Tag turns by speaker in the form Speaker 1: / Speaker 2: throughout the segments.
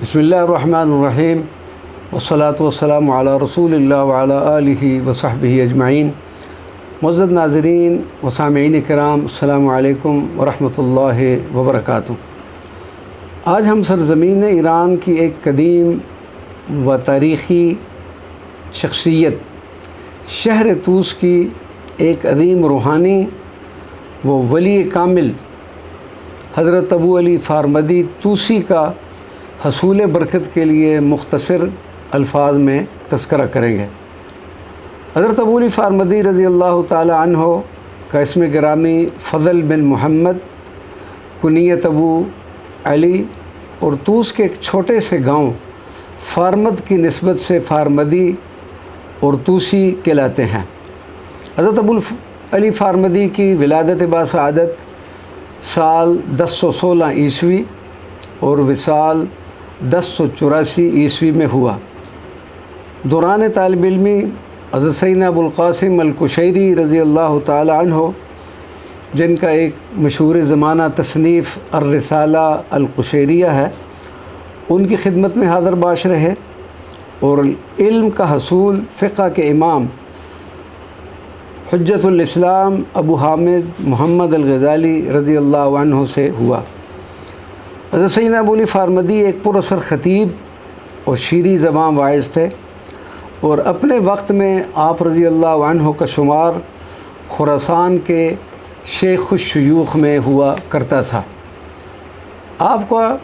Speaker 1: بسم اللہ الرحمن الرحیم والصلاة والسلام علی رسول اللہ وعلی آلہ وصحبہ اجمعین۔ معزز ناظرین و سامعین کرام، السلام علیکم ورحمۃ اللہ وبرکاتہ۔ آج ہم سرزمین ایران کی ایک قدیم و تاریخی شخصیت شہر طوس کی ایک عظیم روحانی و ولی کامل حضرت ابو علی فارمدی طوسی کا حصول برکت کے لیے مختصر الفاظ میں تذکرہ کریں گے۔ حضرت ابو علی فارمدی رضی اللہ تعالی عنہ کا اسم گرامی فضل بن محمد، کنیت ابو علی، اور طوس کے ایک چھوٹے سے گاؤں فارمد کی نسبت سے فارمدی اور طوسی کہلاتے ہیں۔ حضرت ابو علی فارمدی کی ولادت باسعادت سال 1016 عیسوی اور وصال 1084 عیسوی میں ہوا۔ دوران طالب علمی حضرت سیدنا ابو القاسم القشیری رضی اللہ تعالی عنہ، جن کا ایک مشہور زمانہ تصنیف الرسالہ القشیریہ ہے، ان کی خدمت میں حاضر باش رہے اور علم کا حصول فقہ کے امام حجت الاسلام ابو حامد محمد الغزالی رضی اللہ عنہ سے ہوا۔ حضرت سیدنا ابو علی فارمدی ایک پر اثر خطیب اور شیریں زبان واعظ تھے، اور اپنے وقت میں آپ رضی اللہ عنہ کا شمار خراسان کے شیخ الشیوخ میں ہوا کرتا تھا۔ آپ کا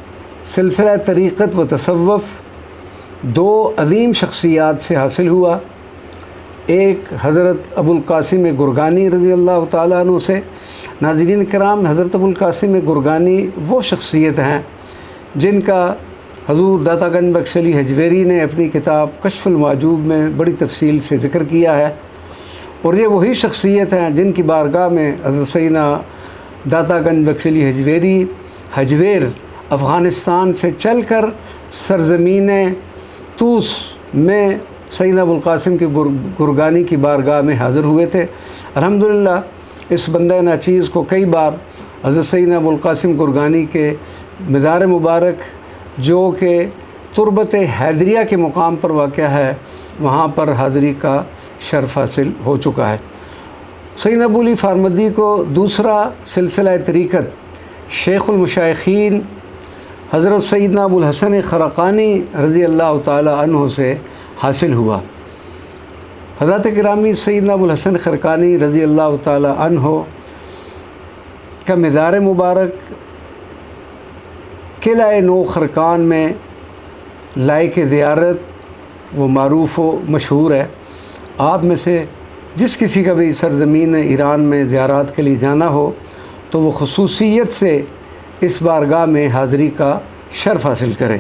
Speaker 1: سلسلہ طریقت و تصوف دو عظیم شخصیات سے حاصل ہوا، ایک حضرت ابو القاسم گرگانی رضی اللہ تعالیٰ عنہ سے۔ ناظرین کرام، حضرت ابو القاسم گرگانی وہ شخصیت ہیں جن کا حضور داتا گنج بخش علی حجویری نے اپنی کتاب کشف المحجوب میں بڑی تفصیل سے ذکر کیا ہے، اور یہ وہی شخصیت ہیں جن کی بارگاہ میں حضرت سیدنا داتا گنج بخش علی حجویری حجویر افغانستان سے چل کر سرزمین طوس میں سیدنا ابو القاسم کی گرگانی کی بارگاہ میں حاضر ہوئے تھے۔ الحمدللہ اس بندہ ناچیز کو کئی بار حضرت سیدنا ابو القاسم گرگانی کے مزار مبارک، جو کہ تربت حیدریہ کے مقام پر واقع ہے، وہاں پر حاضری کا شرف حاصل ہو چکا ہے۔ سیدنا ابو علی فارمدی کو دوسرا سلسلہ طریقت شیخ المشائخین حضرت سیدنا ابو الحسن خرقانی رضی اللہ تعالی عنہ سے حاصل ہوا۔ حضرت گرامی سیدنا ابو الحسن خرقانی رضی اللہ تعالی عنہ کا مزار مبارک قلعہ نو خرقان میں لائق زیارت و معروف و مشہور ہے۔ آپ میں سے جس کسی کا بھی سرزمین ایران میں زیارات کے لیے جانا ہو تو وہ خصوصیت سے اس بارگاہ میں حاضری کا شرف حاصل کرے۔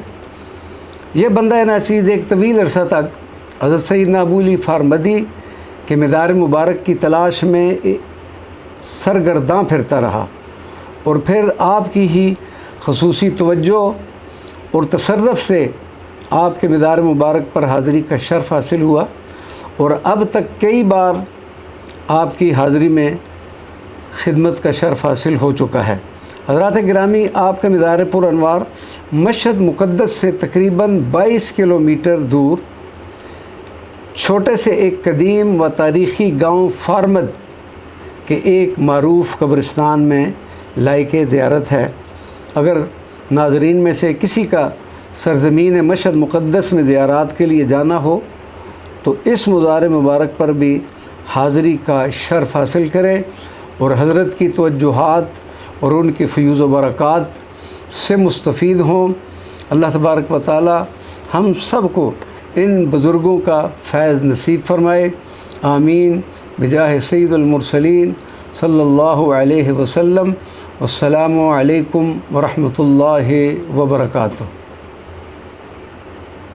Speaker 1: یہ بندہ ناچیز ایک طویل عرصہ تک حضرت سیدنا ابو علی فارمدی کے مزار مبارک کی تلاش میں سرگرداں پھرتا رہا، اور پھر آپ کی ہی خصوصی توجہ اور تصرف سے آپ کے مزار مبارک پر حاضری کا شرف حاصل ہوا، اور اب تک کئی بار آپ کی حاضری میں خدمت کا شرف حاصل ہو چکا ہے۔ حضرات گرامی، آپ کا مزار پر انوار مشہد مقدس سے تقریباً 22 کلومیٹر دور چھوٹے سے ایک قدیم و تاریخی گاؤں فارمد کے ایک معروف قبرستان میں لائق زیارت ہے۔ اگر ناظرین میں سے کسی کا سرزمین مشہد مقدس میں زیارات کے لیے جانا ہو تو اس مزار مبارک پر بھی حاضری کا شرف حاصل کرے، اور حضرت کی توجہات اور ان کی فیوز و برکات سے مستفید ہوں۔ اللہ تبارک و تعالی ہم سب کو ان بزرگوں کا فیض نصیب فرمائے، آمین، بجاہ سید المرسلین صلی اللہ علیہ وسلم۔ والسلام علیکم ورحمۃ اللہ وبرکاتہ۔